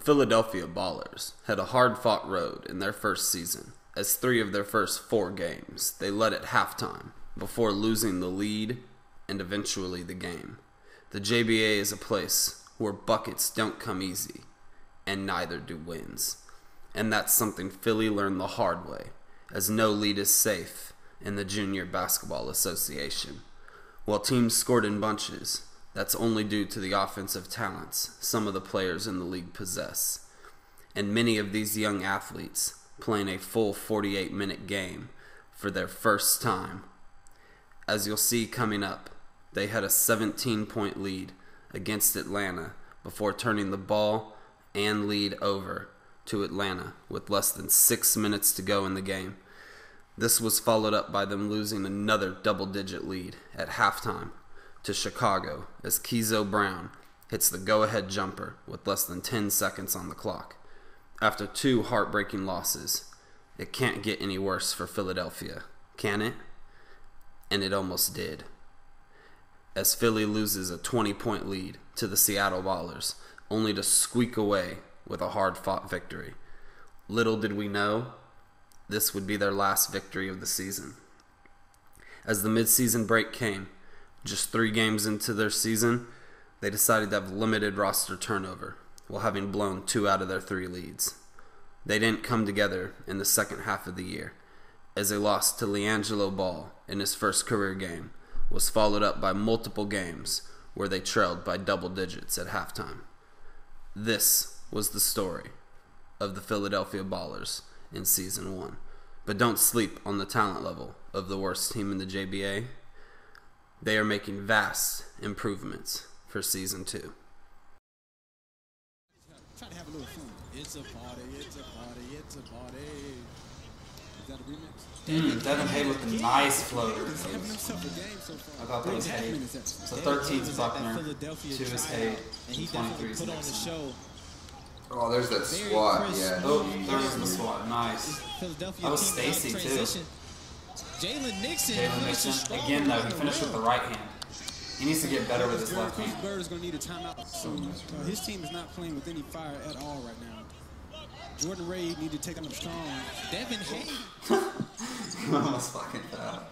Philadelphia Ballers had a hard-fought road in their first season, as 3 of their first 4 games they led at halftime before losing the lead and eventually the game. The JBA is a place where buckets don't come easy, and neither do wins. And that's something Philly learned the hard way, as no lead is safe in the Junior Basketball Association. While teams scored in bunches, that's only due to the offensive talents some of the players in the league possess. And many of these young athletes playing a full 48-minute game for their first time. As you'll see coming up, they had a 17-point lead against Atlanta before turning the ball and lead over to Atlanta with less than 6 minutes to go in the game. This was followed up by them losing another double-digit lead at halftime to Chicago as Keezo Brown hits the go-ahead jumper with less than 10 seconds on the clock. After 2 heartbreaking losses, it can't get any worse for Philadelphia, can it? And it almost did, as Philly loses a 20-point lead to the Seattle Ballers, only to squeak away with a hard-fought victory. Little did we know, this would be their last victory of the season. As the midseason break came, just 3 games into their season, they decided to have limited roster turnover while having blown 2 out of their 3 leads. They didn't come together in the second half of the year, as a loss to LiAngelo Ball in his first career game was followed up by multiple games where they trailed by double digits at halftime. This was the story of the Philadelphia Ballers in Season 1. But don't sleep on the talent level of the worst team in the JBA. They are making vast improvements for Season 2. Try to have a little fun. It's a party, it's a party, it's a party. Is that a remix? Devin Hay with a nice floater. He's having himself a game so far. I thought that was Hay. So 13's Buckner, 2 is Hay, and 23 is Nixon. Oh, there's that swat, yeah. Oh, there was the swat. Nice. That was Stacy, too. Jalen Nixon. Again, though, he finished with the right hand. He needs to get better with his left hand. Bird is going to need a timeout soon. His team is not playing with any fire at all right now. Jordan Ray need to take him strong. Devin Hay. Almost fucking foul.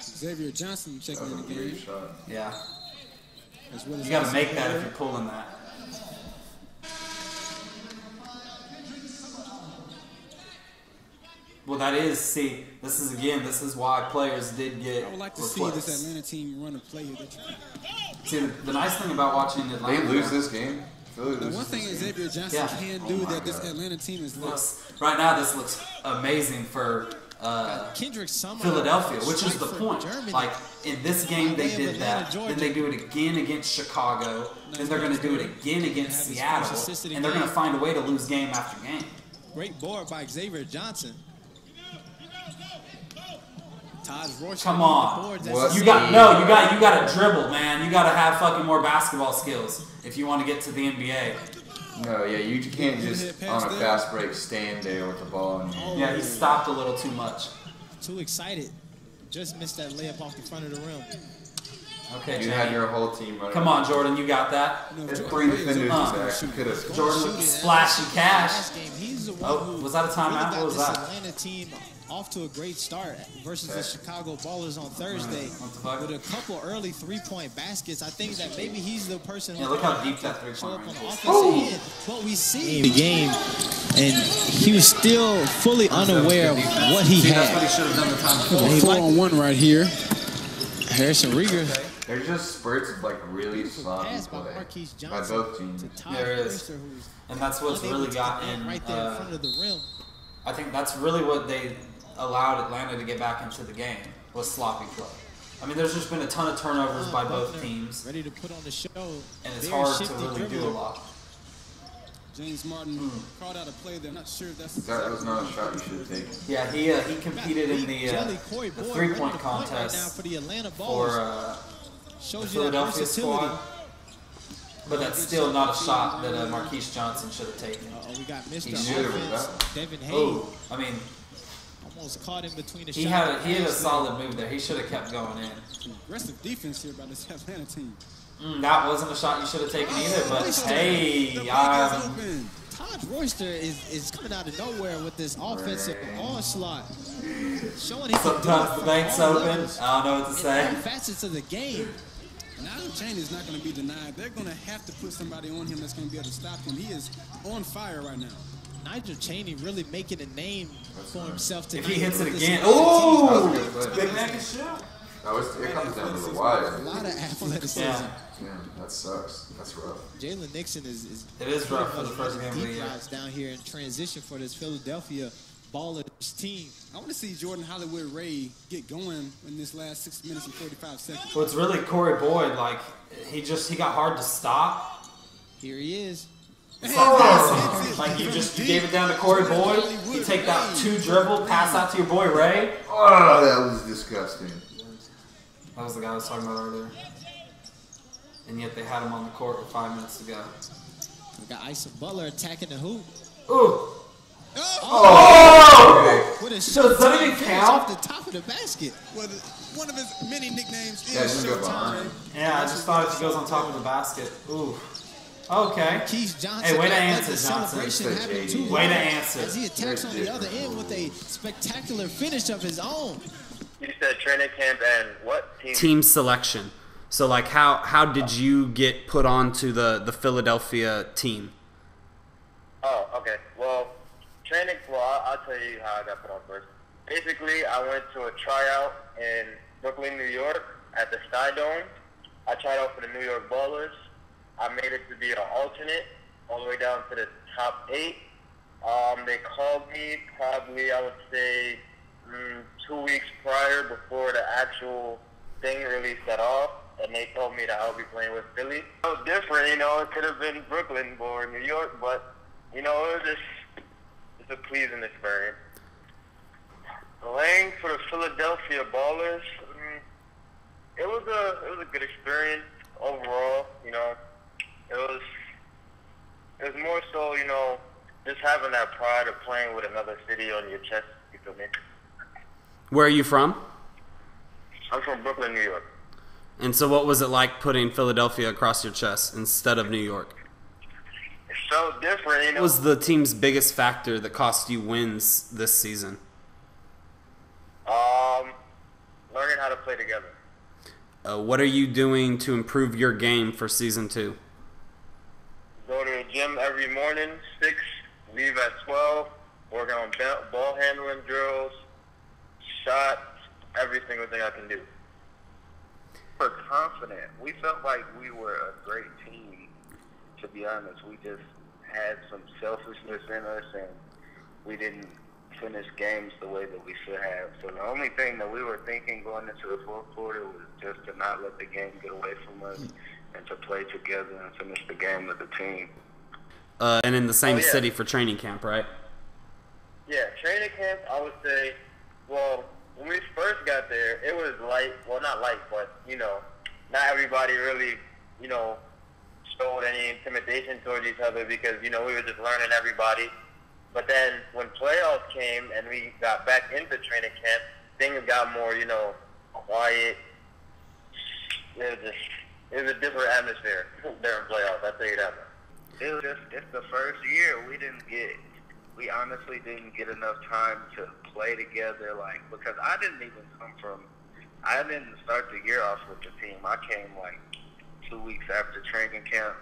Xavier Johnson checking in the game. Yeah. Well, you got to make that if you're pulling that. Well, that is, see, this is why players did get I would like to replaced. see this Atlanta team run a play that See, the nice thing about watching Atlanta... They lose this game. The one thing Xavier Johnson can do that this Atlanta team is right now, this looks amazing for Philadelphia, which is the point. Like, in this game, they did that. Then they do it again against Chicago. Then they're going to do it again against Seattle. And they're going to find a way to lose game after game. Great board by Xavier Johnson. Come on. You got to dribble, man. You got to have fucking more basketball skills if you want to get to the NBA. No, yeah, you can't just on a fast break stand there with the ball in your hand. Yeah, he stopped a little too much. Too excited. Just missed that layup off the front of the rim. Okay, you had your whole team running. Come on, Jordan, you got that. There's 3 defenders back. You could have. Jordan with the splashy cash. Oh, was that a timeout? What was that? Atlanta team off to a great start versus the Chicago Ballers on Thursday with a couple early 3-point baskets. I think that maybe he's the person who look how deep that 3-point range is. What we see in the game, and he was still fully unaware of what he had. That's what he should have done the time before. 4-on-1 right here. Harrison Rieger. There's just spurts of like really sloppy play by both teams. There is, and that's what's really gotten right there in front of the rim. I think that's really what they allowed Atlanta to get back into the game was sloppy play. I mean, there's just been a ton of turnovers by both teams, ready to put on the show, and it's hard to really do a lot. James Martin called out a play there. I'm not sure if that was not a shot you should have taken. Yeah, he competed in the 3-point contest for the Philadelphia squad. But that's still not a shot that Marquise Johnson should have taken. We got Mr. He should have. Devin Hay. Oh, I mean, almost caught in between the he had a solid move there. He should have kept going in. Aggressive defense here by this Atlanta team. That wasn't a shot you should have taken either, but hey, Todd Royster is coming out of nowhere with this offensive onslaught. Showing sometimes the bank's open. I don't know what to say. All facets of the game. Nigel Chaney is not going to be denied. They're going to have to put somebody on him that's going to be able to stop him. He is on fire right now. Nigel Chaney really making a name for himself tonight. If he hits it again, ooh, big man can shoot. It comes down to the wire. A lot of athleticism. Yeah, that sucks. That's rough. Jalen Nixon is rough for the first game of the year. Down here in transition for this Philadelphia Ballers team. I want to see Jordan Hollywood Ray get going in this last 6 minutes and 45 seconds. Well, it's really Corey Boyd. Like he got hard to stop. Here he is. Like you gave it down to Corey Boyd. You take that 2 dribble, pass out to your boy Ray. Oh, that was disgusting. That was the guy I was talking about earlier. And yet they had him on the court with 5 minutes to go. We got Ison Butler attacking the hoop. Ooh. Oh! What a shot! Does that even count? Off the top of the basket. Well, one of his many nicknames is Showtime. Yeah, I just thought if he goes on top of the basket. Ooh. Okay. Keith Johnson. Hey, way to answer, Johnson. Way to answer. As he attacks on the other end with a spectacular finish of his own. You said training camp and what? Team selection. So, like, how did you get put onto the Philadelphia team? Oh, okay. Well, I'll tell you how I got put on first. Basically, I went to a tryout in Brooklyn, New York at the Sky Dome. I tried out for the New York Ballers. I made it to be an alternate all the way down to the top 8. They called me probably, I would say, 2 weeks prior before the actual thing really set off, and they told me that I'll be playing with Philly. So different, it could have been Brooklyn or New York, but, it was just a pleasing experience. Playing for the Philadelphia Ballers, it was a good experience overall, It was more so, just having that pride of playing with another city on your chest, you feel me? Where are you from? I'm from Brooklyn, New York. And so what was it like putting Philadelphia across your chest instead of New York? It's so different, What was the team's biggest factor that cost you wins this season? Learning how to play together. What are you doing to improve your game for season 2? Go to the gym every morning, 6, leave at 12, work on ball handling drills, shots, every single thing I can do. We're confident. We felt like we were a great team, to be honest. We just had some selfishness in us, and we didn't finish games the way that we should have. So the only thing that we were thinking going into the fourth quarter was just to not let the game get away from us and to play together and finish the game with the team. And in the same city for training camp, right? Yeah, training camp, I would say, well, when we first got there, it was light. Well, not light, but, not everybody really, showed any intimidation towards each other because, we were just learning everybody. But then when playoffs came and we got back into training camp, things got more, quiet. It was a different atmosphere during playoffs, I'll tell you that much. It was it's the first year we honestly didn't get enough time to play together, because I didn't start the year off with the team. I came 2 weeks after training camp,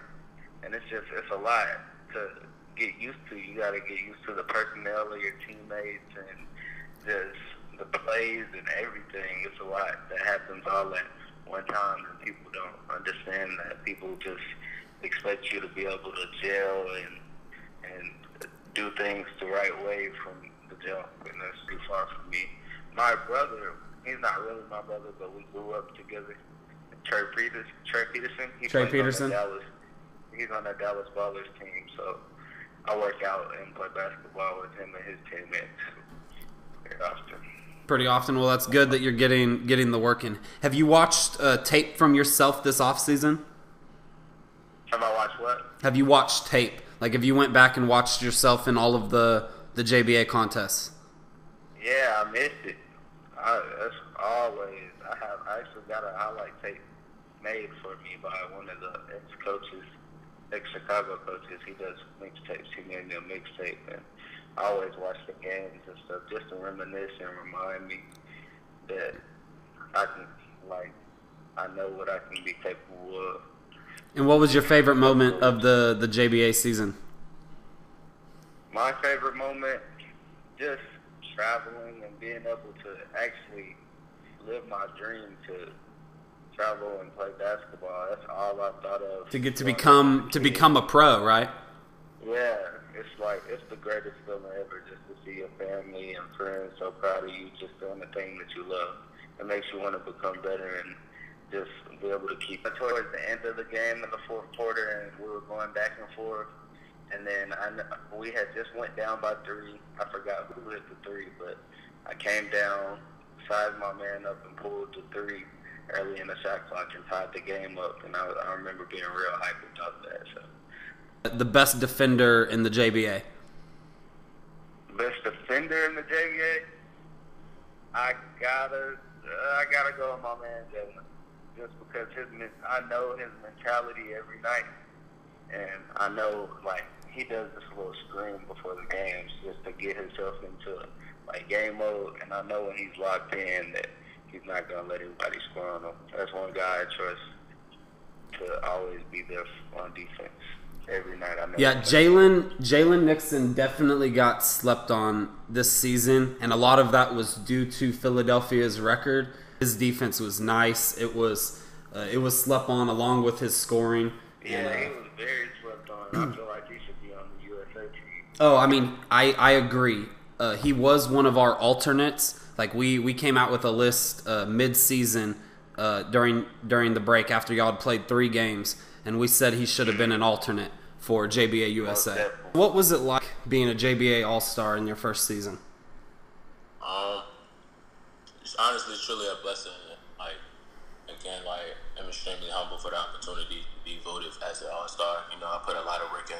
and it's a lot to get used to. You got to get used to the personnel of your teammates and just the plays and everything. It's a lot that happens all at one time, and people don't understand that. People just expect you to be able to gel and do things the right way from the jump, and that's too far from me. My brother, he's not really my brother, but we grew up together. Trey Peterson. He's on the Dallas Ballers team, so I work out and play basketball with him and his teammates very often. Pretty often. Well, that's good that you're getting the work in. Have you watched tape from yourself this offseason? Have I watched what? Have you watched tape? If you went back and watched yourself in all of the JBA contests? Yeah, I missed it. That's always. I actually got a highlight tape made for me by one of the ex-coaches, ex-Chicago coaches. He does mixtapes. He made me a mixtape, and I always watch the games and stuff just to reminisce and remind me that I can, like, I know what I can be capable of. And what was your favorite moment of the JBA season? My favorite moment, just traveling and being able to actually live my dream to travel and play basketball. That's all I thought of. To get to become a pro, right? Yeah, it's the greatest feeling ever, just to see your family and friends so proud of you, just doing the thing that you love. It makes you want to become better and just be able to keep it. Towards the end of the game in the fourth quarter, and we were going back and forth, and then we had just went down by 3. I forgot who hit the 3, but I came down, sized my man up, and pulled the 3 early in the shot clock and tied the game up, and I remember being real hyped about that. So, the best defender in the JBA. Best defender in the JBA? I gotta go with my man Jalen, just because I know his mentality every night, and I know, like, he does this little scream before the games just to get himself into, like, game mode, and I know when he's locked in that he's not gonna let anybody score on him. That's one guy I trust to always be there on defense every night. I know. Yeah, Jalen Nixon definitely got slept on this season, and a lot of that was due to Philadelphia's record. His defense was nice. It was slept on along with his scoring. Yeah, he was very slept on. I feel like he should be on the USA team. Oh, I mean, I agree. He was one of our alternates. Like, we came out with a list mid-season during the break after y'all had played 3 games, and we said he should have been an alternate for JBA USA. What was it like being a JBA All-Star in your first season? It's honestly truly a blessing. Like, again, like, I'm extremely humble for the opportunity to be voted as an All-Star. You know, I put a lot of work in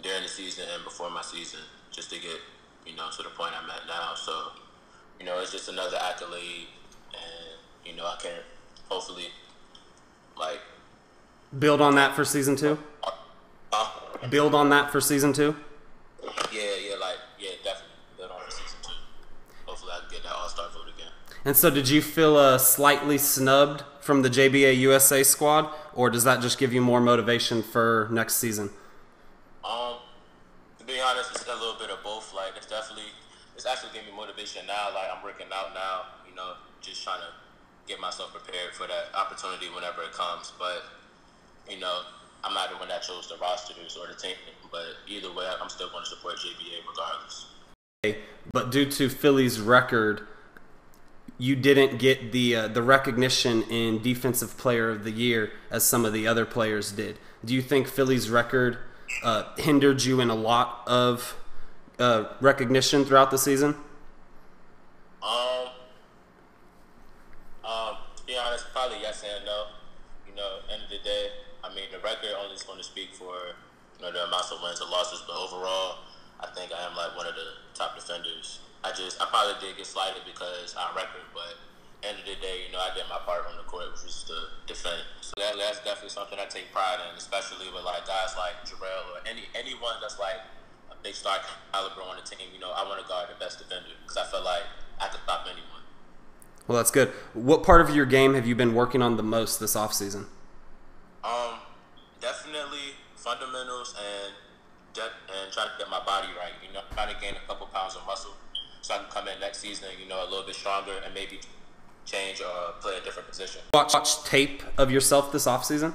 during the season and before my season just to get, you know, to the point I'm at now. So, you know, it's just another accolade, and, you know, I can hopefully, like, build on that for season 2? Build on that for season 2? Yeah, definitely. Build on for season 2. Hopefully I can get that All-Star vote again. And so did you feel slightly snubbed from the JBA USA squad, or does that just give you more motivation for next season? To be honest, it's a little bit of both. Like, it's actually giving me motivation now. Like, I'm working out now, you know, just trying to get myself prepared for that opportunity whenever it comes. But, you know, I'm not the one that chose the rosters or the team. But either way, I'm still going to support JBA regardless. But due to Philly's record, you didn't get the recognition in Defensive Player of the Year as some of the other players did. Do you think Philly's record hindered you in a lot of recognition throughout the season? To be honest, probably yes and no. You know, end of the day, I mean, the record only is going to speak for, you know, the amounts of wins and losses, but overall, I think I am like one of the top defenders. I probably did get slighted because our record, but end of the day, you know, I did my part on the court, which was to defend. So that's definitely something I take pride in, especially with like guys like Jarrell or anyone that's like a big star caliber on the team. You know, I want to guard the best defender because I feel like I could stop anyone. Well, that's good. What part of your game have you been working on the most this offseason? Definitely fundamentals and trying to get my body right. You know, trying to gain a couple pounds of muscle so I can come in next season, you know, a little bit stronger and maybe change or play a different position. Watch tape of yourself this offseason?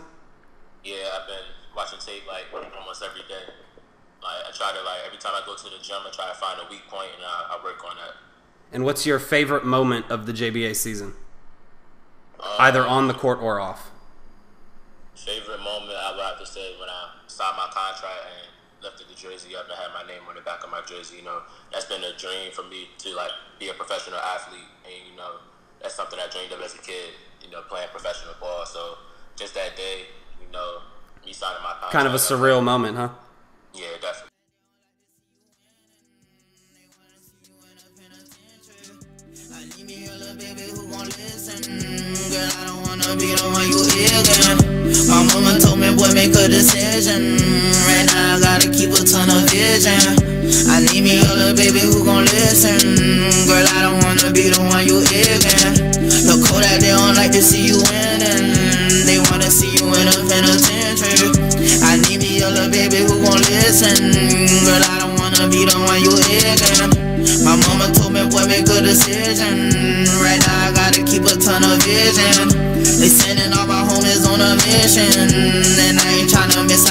Yeah, I've been watching tape like almost every day. Like, I try to, like, every time I go to the gym, I try to find a weak point and I work on that. And what's your favorite moment of the JBA season? Either on the court or off. Favorite moment, I would have to say when I signed my contract and lifted the jersey up and had my name on the back of my jersey. You know, that's been a dream for me to, like, be a professional athlete. And, you know, that's something I dreamed of as a kid, you know, playing professional ball. So just that day, you know, me signing my contract. Kind of a surreal moment, huh? Yeah, definitely. I need me a little baby who won't listen. Girl, I don't wanna wanna be the one you again. My mama told me, boy, make a decision. Right now I gotta keep a ton of vision. I need me a little baby who gon' listen. Girl, I don't wanna be the one you again. The code that they don't like to see you winning. They wanna see you in a penitentiary. I need me a little baby who gon' listen. Girl, I don't wanna be the one you again. My mama told me, boy, make a decision. Right now I gotta keep a ton of vision. They sending all my homies on a mission, and I ain't tryna miss